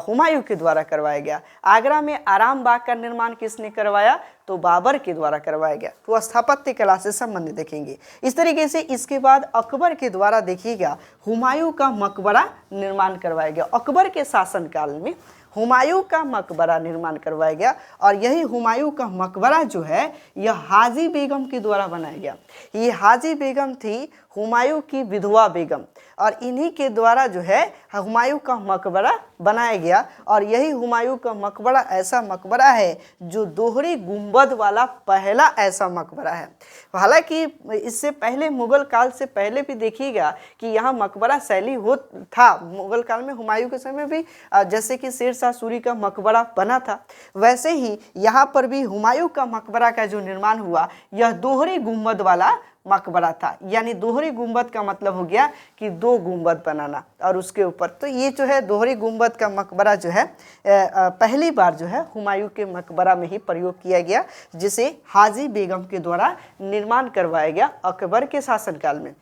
Speaker 1: हुमायूं के द्वारा करवाया गया। आगरा में आराम बाग का निर्माण किसने करवाया? तो बाबर के द्वारा करवाया गया। तो स्थापत्य कला से संबंधित देखेंगे। इस तरीके से इसके बाद अकबर के द्वारा देखिएगा हुमायूं का मकबरा निर्माण करवाया गया। अकबर के शासनकाल में हुमायूं का मकबरा निर्माण करवाया गया और यही हुमायूं का मकबरा जो है यह हाजी बेगम के द्वारा बनाया गया। ये हाजी बेगम थी हुमायूं की विधवा बेगम और इन्हीं के द्वारा जो है हुमायूं का मकबरा बनाया गया और यही हुमायूं का मकबरा ऐसा मकबरा है जो दोहरी गुंबद वाला पहला ऐसा मकबरा है। हालांकि इससे पहले मुगल काल से पहले भी देखिएगा कि यहाँ मकबरा शैली हो था। मुगल काल में हुमायूं के समय भी जैसे कि शेर शाह सूरी का मकबरा बना था वैसे ही यहाँ पर भी हुमायूं का मकबरा का जो निर्माण हुआ यह दोहरी गुंबद वाला मकबरा था। यानी दोहरी गुंबद का मतलब हो गया कि दो गुंबद बनाना और उसके ऊपर। तो ये जो है दोहरी गुंबद का मकबरा जो है पहली बार जो है हुमायूं के मकबरा में ही प्रयोग किया गया जिसे हाजी बेगम के द्वारा निर्माण करवाया गया अकबर के शासनकाल में।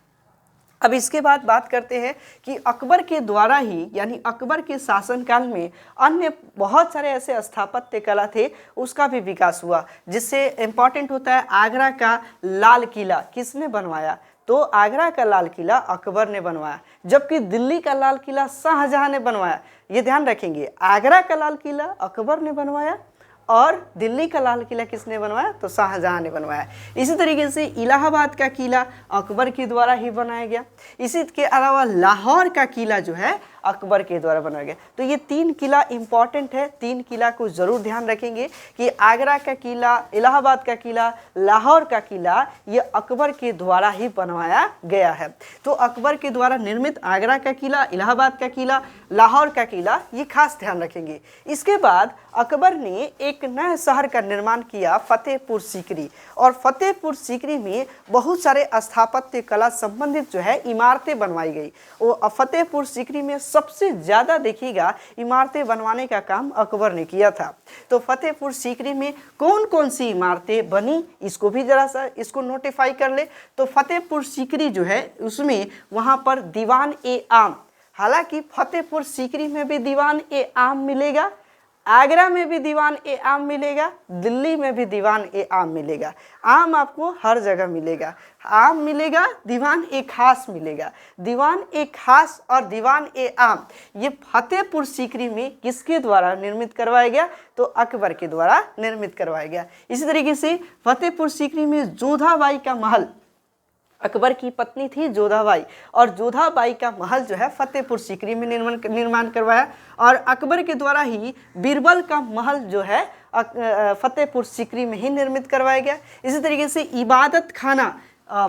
Speaker 1: अब इसके बाद बात करते हैं कि अकबर के द्वारा ही यानी अकबर के शासनकाल में अन्य बहुत सारे ऐसे स्थापत्य कला थे उसका भी विकास हुआ। जिससे इम्पॉर्टेंट होता है आगरा का लाल किला किसने बनवाया? तो आगरा का लाल किला अकबर ने बनवाया जबकि दिल्ली का लाल किला शाहजहां ने बनवाया। ये ध्यान रखेंगे, आगरा का लाल किला अकबर ने बनवाया और दिल्ली का लाल किला किसने बनवाया? तो शाहजहां ने बनवाया। इसी तरीके से इलाहाबाद का किला अकबर के द्वारा ही बनाया गया। इसी के अलावा लाहौर का किला जो है अकबर के द्वारा बनाया गया। तो ये तीन किला इंपॉर्टेंट है, तीन किला को जरूर ध्यान रखेंगे कि आगरा का किला, इलाहाबाद का किला, लाहौर का किला ये अकबर के द्वारा ही बनवाया गया है। तो अकबर के द्वारा निर्मित आगरा का किला, इलाहाबाद का किला, लाहौर का किला ये खास ध्यान रखेंगे। इसके बाद अकबर ने एक नए शहर का निर्माण किया फतेहपुर सीकरी और फतेहपुर सीकरी में बहुत सारे स्थापत्य कला संबंधित जो है इमारतें बनवाई गई। वो फतेहपुर सीकरी में सबसे ज़्यादा देखिएगा इमारतें बनवाने का काम अकबर ने किया था। तो फतेहपुर सीकरी में कौन कौन सी इमारतें बनी इसको भी जरा सा इसको नोटिफाई कर ले। तो फतेहपुर सीकरी जो है उसमें वहाँ पर दीवान ए आम, हालांकि फतेहपुर सीकरी में भी दीवान ए आम मिलेगा, आगरा में भी दीवान ए आम मिलेगा, दिल्ली में भी दीवान ए आम मिलेगा। आम आपको हर जगह मिलेगा, आम मिलेगा, दीवान ए खास मिलेगा। दीवान ए खास और दीवान ए आम ये फतेहपुर सीकरी में किसके द्वारा निर्मित करवाया गया? तो अकबर के द्वारा निर्मित करवाया गया। इसी तरीके से फतेहपुर सीकरी में जोधाबाई का महल, अकबर की पत्नी थी जोधाबाई, और जोधाबाई का महल जो है फतेहपुर सीकरी में निर्माण करवाया, और अकबर के द्वारा ही बीरबल का महल जो है फतेहपुर सीकरी में ही निर्मित करवाया गया। इसी तरीके से इबादत खाना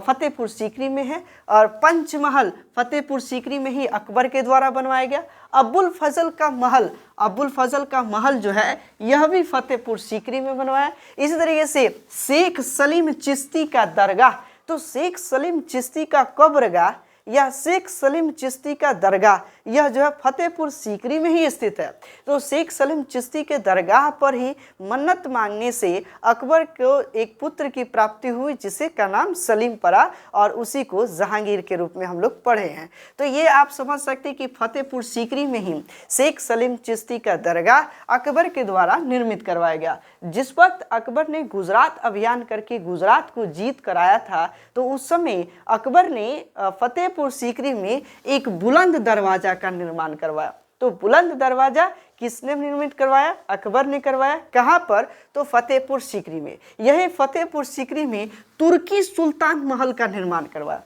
Speaker 1: फतेहपुर सीकरी में है, और पंचमहल फतेहपुर सीकरी में ही अकबर के द्वारा बनवाया गया। अब्बुल फजल का महल जो है यह भी फतेहपुर सीकरी में बनवाया। इसी तरीके से शेख सलीम चिश्ती का दरगाह, तो शेख सलीम चिश्ती का कब्रगाह या शेख सलीम चिश्ती का दरगाह यह जो है फतेहपुर सीकरी में ही स्थित है। तो शेख सलीम चिश्ती के दरगाह पर ही मन्नत मांगने से अकबर को एक पुत्र की प्राप्ति हुई, जिसे का नाम सलीम पड़ा, और उसी को जहांगीर के रूप में हम लोग पढ़े हैं। तो ये आप समझ सकते हैं कि फतेहपुर सीकरी में ही शेख सलीम चिश्ती का दरगाह अकबर के द्वारा निर्मित करवाया गया। जिस वक्त अकबर ने गुजरात अभियान करके गुजरात को जीत कराया था, तो उस समय अकबर ने फतेहपुर सीकरी में एक बुलंद दरवाजा का निर्माण करवाया। तो बुलंद दरवाजा किसने निर्मित करवाया? अकबर ने करवाया। कहाँ पर? तो फतेहपुर सीकरी में। यही फतेहपुर सीकरी में तुर्की सुल्तान महल का निर्माण करवाया।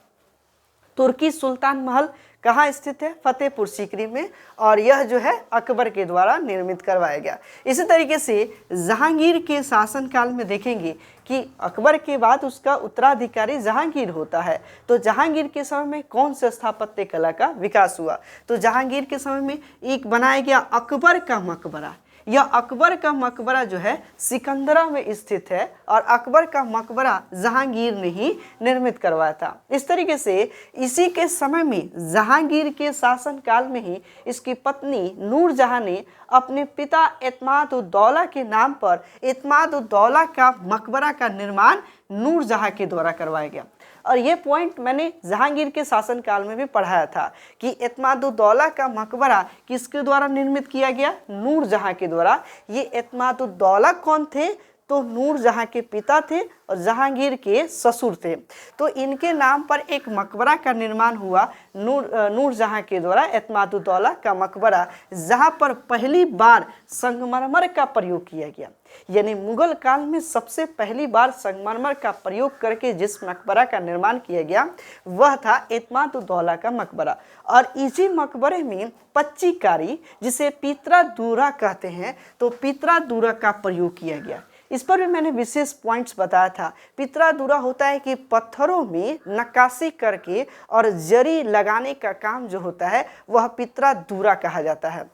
Speaker 1: तुर्की सुल्तान महल कहाँ स्थित है? फतेहपुर सीकरी में, और यह जो है अकबर के द्वारा निर्मित करवाया गया। इसी तरीके से जहांगीर के शासनकाल में देखेंगे कि अकबर के बाद उसका उत्तराधिकारी जहांगीर होता है। तो जहांगीर के समय में कौन से स्थापत्य कला का विकास हुआ? तो जहांगीर के समय में एक बनाया गया अकबर का मकबरा। यह अकबर का मकबरा जो है सिकंदरा में स्थित है, और अकबर का मकबरा जहांगीर ने ही निर्मित करवाया था। इस तरीके से इसी के समय में जहांगीर के शासनकाल में ही इसकी पत्नी नूरजहां ने अपने पिता एतमाद-उद-दौला के नाम पर एतमाद-उद-दौला का मकबरा का निर्माण नूरजहां के द्वारा करवाया गया। और ये पॉइंट मैंने जहांगीर के शासनकाल में भी पढ़ाया था कि एतमाद-उद-दौला का मकबरा किसके द्वारा निर्मित किया गया? नूरजहां के द्वारा। ये एतमाद-उद-दौला कौन थे? तो नूरजहां के पिता थे और जहांगीर के ससुर थे। तो इनके नाम पर एक मकबरा का निर्माण हुआ नूरजहां के द्वारा, एतमाद-उद-दौला का मकबरा, जहां पर पहली बार संगमरमर का प्रयोग किया गया। यानी मुगल काल में सबसे पहली बार संगमरमर का प्रयोग करके जिस मकबरा का निर्माण किया गया वह था एतमाद-उद-दौला का मकबरा। और इसी मकबरे में पच्चीकारी, जिसे पीतरा-दूरा कहते हैं, तो पीतरा-दूरा का प्रयोग किया गया। इस पर भी मैंने विशेष पॉइंट्स बताया था। पीतरा-दूरा होता है कि पत्थरों में नक्काशी करके और जरी लगाने का काम जो होता है वह पीतरा-दूरा कहा जाता है,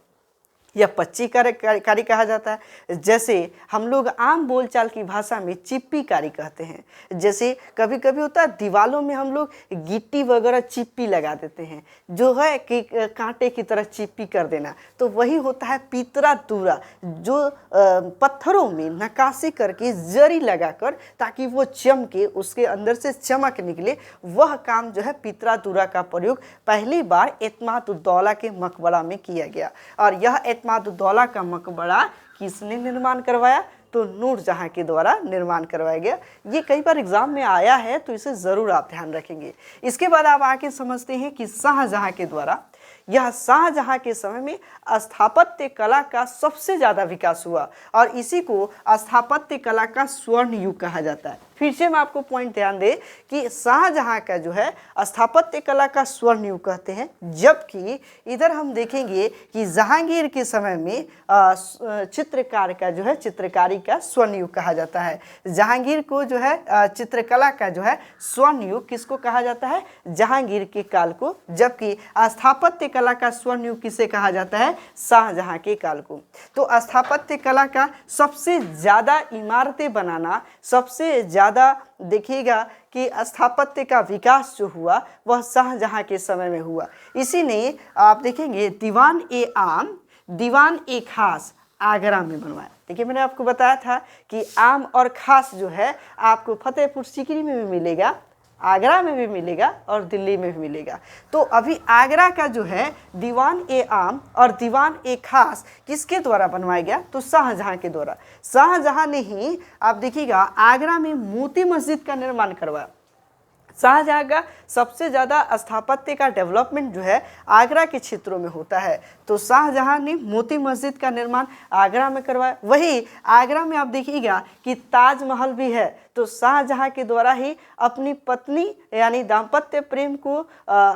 Speaker 1: या पच्चीकारी कहा जाता है। जैसे हम लोग आम बोलचाल की भाषा में चिप्पीकारी कहते हैं। जैसे कभी कभी होता है दीवालों में हम लोग गिट्टी वगैरह चिप्पी लगा देते हैं, जो है कि कांटे की तरह चिप्पी कर देना, तो वही होता है पीतरा-दूरा, जो पत्थरों में नक्काशी करके जरी लगाकर ताकि वो चमके, उसके अंदर से चमक निकले, वह काम जो है पीतरा-दूरा का प्रयोग पहली बार एतमाद-उद-दौला के मकबरा में किया गया। और यह एतमाद-उद-दौला का मकबरा किसने निर्माण करवाया? तो नूरजहां के द्वारा निर्माण करवाया गया। ये कई बार एग्जाम में आया है, तो इसे जरूर आप ध्यान रखेंगे। इसके बाद आप आके समझते हैं कि शाहजहां के द्वारा, यह शाहजहां के समय में स्थापत्य कला का सबसे ज्यादा विकास हुआ, और इसी को स्थापत्य कला का स्वर्ण युग कहा जाता है। फिर से मैं आपको पॉइंट ध्यान दे कि शाहजहां का जो है स्थापत्य कला का स्वर्ण युग कहते हैं, जबकि इधर हम देखेंगे कि जहांगीर के समय में चित्रकार का जो है चित्रकारी का स्वर्ण युग कहा जाता है। जहांगीर को जो है चित्रकला का जो है स्वर्ण युग किसको कहा जाता है? जहांगीर के काल को। जबकि स्थापत्य कला का स्वर्ण युग किसे कहा जाता है? शाहजहां के काल को। तो स्थापत्य कला का सबसे ज्यादा इमारतें बनाना, सबसे ज्यादा देखिएगा कि स्थापत्य का विकास जो हुआ वह शाहजहां के समय में हुआ। इसी ने आप देखेंगे दीवान ए आम, दीवान ए खास आगरा में बनवाया। देखिए मैंने आपको बताया था कि आम और खास जो है आपको फतेहपुर सीकरी में भी मिलेगा, आगरा में भी मिलेगा और दिल्ली में भी मिलेगा। तो अभी आगरा का जो है दीवान ए आम और दीवान ए खास किसके द्वारा बनवाया गया? तो शाहजहां के द्वारा। शाहजहां ने ही आप देखिएगा आगरा में मोती मस्जिद का निर्माण करवाया। शाहजहां का सबसे ज़्यादा स्थापत्य का डेवलपमेंट जो है आगरा के क्षेत्रों में होता है। तो शाहजहां ने मोती मस्जिद का निर्माण आगरा में करवाया। वही आगरा में आप देखिएगा कि ताजमहल भी है, तो शाहजहां के द्वारा ही अपनी पत्नी यानी दाम्पत्य प्रेम को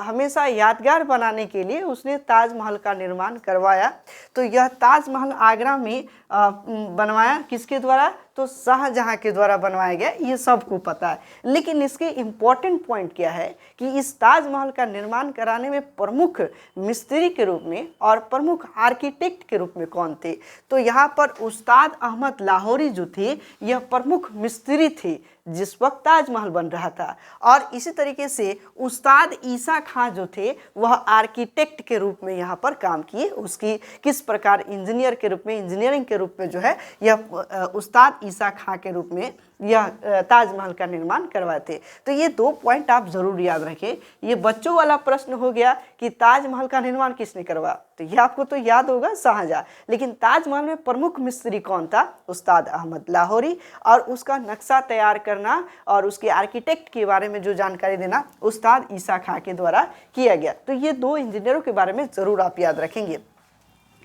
Speaker 1: हमेशा यादगार बनाने के लिए उसने ताजमहल का निर्माण करवाया। तो यह ताजमहल आगरा में बनवाया किसके द्वारा? तो शाहजहां के द्वारा बनवाया गया, ये सबको पता है। लेकिन इसके इम्पॉर्टेंट पॉइंट क्या है कि इस ताजमहल का निर्माण कराने में प्रमुख मिस्त्री के रूप में और प्रमुख आर्किटेक्ट के रूप में कौन थे? तो यहाँ पर उस्ताद अहमद लाहौरी जो थे यह प्रमुख मिस्त्री थे जिस वक्त ताजमहल बन रहा था। और इसी तरीके से उस्ताद ईसा खां जो थे वह आर्किटेक्ट के रूप में यहाँ पर काम किए। उसकी किस प्रकार इंजीनियर के रूप में, इंजीनियरिंग के रूप में जो है यह उस्ताद ईसा खां के रूप में यह ताजमहल का निर्माण करवाए थे। तो ये 2 पॉइंट आप जरूर याद रखें। ये बच्चों वाला प्रश्न हो गया कि ताजमहल का निर्माण किसने करवाया, तो ये आपको तो याद होगा शाहजहां। लेकिन ताजमहल में प्रमुख मिस्त्री कौन था? उस्ताद अहमद लाहौरी। और उसका नक्शा तैयार करना और उसके आर्किटेक्ट के बारे में जो जानकारी देना उस्ताद ईसा खां के द्वारा किया गया। तो ये 2 इंजीनियरों के बारे में जरूर आप याद रखेंगे।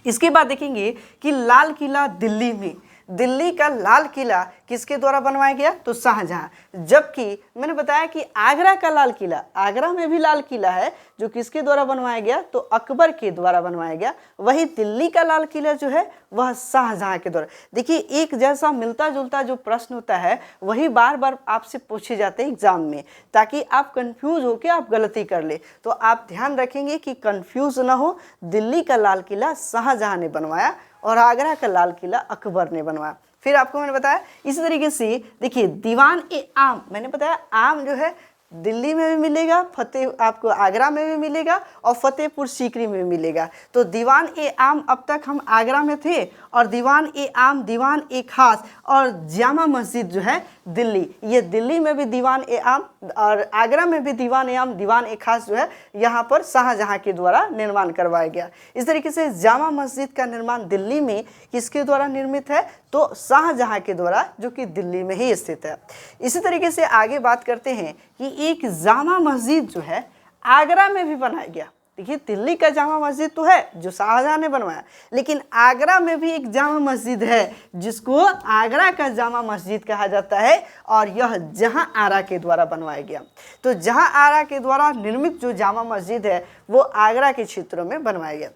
Speaker 1: इसके बाद देखेंगे कि लाल किला दिल्ली में, दिल्ली का लाल किला किसके द्वारा बनवाया गया? तो शाहजहां। जबकि मैंने बताया कि आगरा का लाल किला, आगरा में भी लाल किला है जो किसके द्वारा बनवाया गया? तो अकबर के द्वारा बनवाया गया। वही दिल्ली का लाल किला जो है वह शाहजहां के द्वारा। देखिए एक जैसा मिलता जुलता जो प्रश्न होता है वही बार बार आपसे पूछे जाते हैं एग्जाम में, ताकि आप कंफ्यूज होकर आप गलती कर ले। तो आप ध्यान रखेंगे कि कंफ्यूज ना हो। दिल्ली का लाल किला शाहजहां ने बनवाया और आगरा का लाल किला अकबर ने बनवाया। फिर आपको मैंने बताया इसी तरीके से देखिए दीवान ए आम, मैंने बताया आम जो है दिल्ली में भी मिलेगा, आपको आगरा में भी मिलेगा और फतेहपुर सीकरी में भी मिलेगा। तो दीवान ए आम अब तक हम आगरा में थे और दीवान ए आम, दीवान ए खास और जामा मस्जिद जो है दिल्ली, ये दिल्ली में भी दीवान ए आम और आगरा में भी दीवान ए आम, दीवान ए खास जो है यहाँ पर शाहजहां के द्वारा निर्माण करवाया गया। इस तरीके से जामा मस्जिद का निर्माण दिल्ली में किसके द्वारा निर्मित है? तो शाहजहां के द्वारा, जो कि दिल्ली में ही स्थित है। इसी तरीके से आगे बात करते हैं कि एक जामा मस्जिद जो है आगरा में भी बनाया गया। देखिए दिल्ली का जामा मस्जिद तो है जो शाहजहां ने बनवाया, लेकिन आगरा में भी एक जामा मस्जिद है जिसको आगरा का जामा मस्जिद कहा जाता है और यह जहां आरा के द्वारा बनवाया गया। तो जहां आरा के द्वारा निर्मित जो जामा मस्जिद है वो आगरा के क्षेत्रों में बनवाया गया।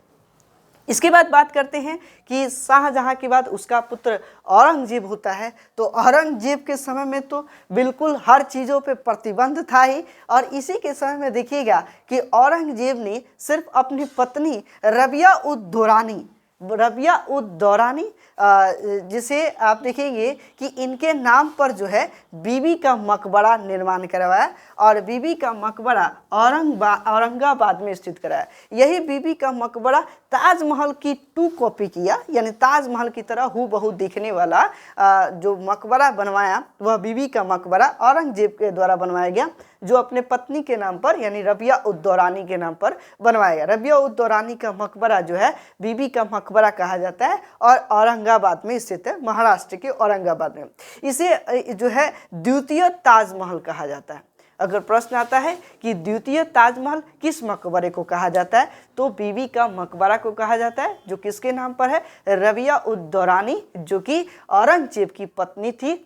Speaker 1: इसके बाद बात करते हैं कि शाहजहां के बाद उसका पुत्र औरंगजेब होता है। तो औरंगजेब के समय में तो बिल्कुल हर चीज़ों पे प्रतिबंध था ही, और इसी के समय में देखिएगा कि औरंगजेब ने सिर्फ अपनी पत्नी रबिया उद दौरानी जिसे आप देखेंगे कि इनके नाम पर जो है बीबी का मकबरा निर्माण करवाया और बीबी का मकबरा औरंगाबाद में स्थित कराया। यही बीबी का मकबरा ताजमहल की 2 कॉपी किया, यानी ताजमहल की तरह हूबहू दिखने वाला जो मकबरा बनवाया वह बीबी का मकबरा औरंगजेब के द्वारा बनवाया गया, जो अपने पत्नी के नाम पर यानी रबिया उद दौरानी के नाम पर बनवाया गया। रबिया उद दौरानी का मकबरा जो है बीबी का मकबरा कहा जाता है और औरंगाबाद में स्थित है, महाराष्ट्र के औरंगाबाद में। इसे जो है द्वितीय ताजमहल कहा जाता है। अगर प्रश्न आता है कि द्वितीय ताजमहल किस मकबरे को कहा जाता है, तो बीबी का मकबरा को कहा जाता है, जो किसके नाम पर है? रबिया उद दौरानी, जो कि औरंगजेब की पत्नी थी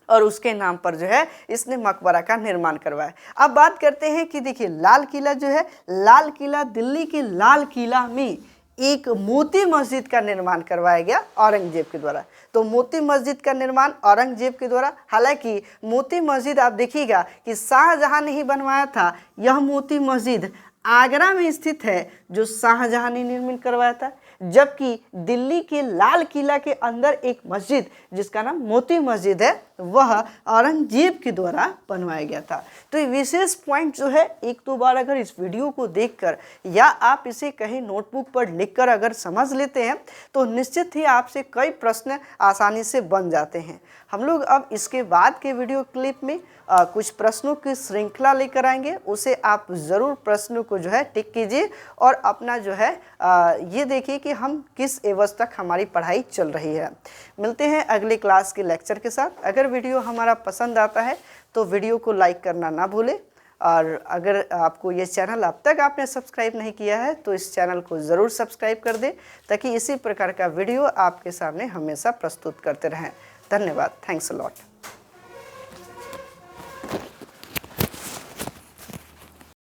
Speaker 1: और उसके नाम पर जो है इसने मकबरा का निर्माण करवाया। अब बात करते हैं कि देखिए लाल किला जो है, लाल किला दिल्ली के लाल किला में एक मोती मस्जिद का निर्माण करवाया गया औरंगजेब के द्वारा। तो मोती मस्जिद का निर्माण औरंगजेब के द्वारा, हालांकि मोती मस्जिद आप देखिएगा कि शाहजहां ने ही बनवाया था। यह मोती मस्जिद आगरा में स्थित है जो शाहजहां ने निर्मित करवाया था, जबकि दिल्ली के लाल किला के अंदर एक मस्जिद जिसका नाम मोती मस्जिद है वह औरंगजेब के द्वारा बनवाया गया था। तो ये विशेष पॉइंट जो है एक दो बार अगर इस वीडियो को देखकर या आप इसे कहीं नोटबुक पर लिखकर अगर समझ लेते हैं तो निश्चित ही आपसे कई प्रश्न आसानी से बन जाते हैं। हम लोग अब इसके बाद के वीडियो क्लिप में कुछ प्रश्नों की श्रृंखला लेकर आएंगे, उसे आप ज़रूर प्रश्नों को जो है टिक कीजिए और अपना जो है ये देखिए कि हम किस एवज तक हमारी पढ़ाई चल रही है। मिलते हैं अगले क्लास के लेक्चर के साथ। अगर वीडियो हमारा पसंद आता है तो वीडियो को लाइक करना ना भूलें और अगर आपको ये चैनल अब तक आपने सब्सक्राइब नहीं किया है तो इस चैनल को ज़रूर सब्सक्राइब कर दें ताकि इसी प्रकार का वीडियो आपके सामने हमेशा प्रस्तुत करते रहें। धन्यवाद। Thanks a lot.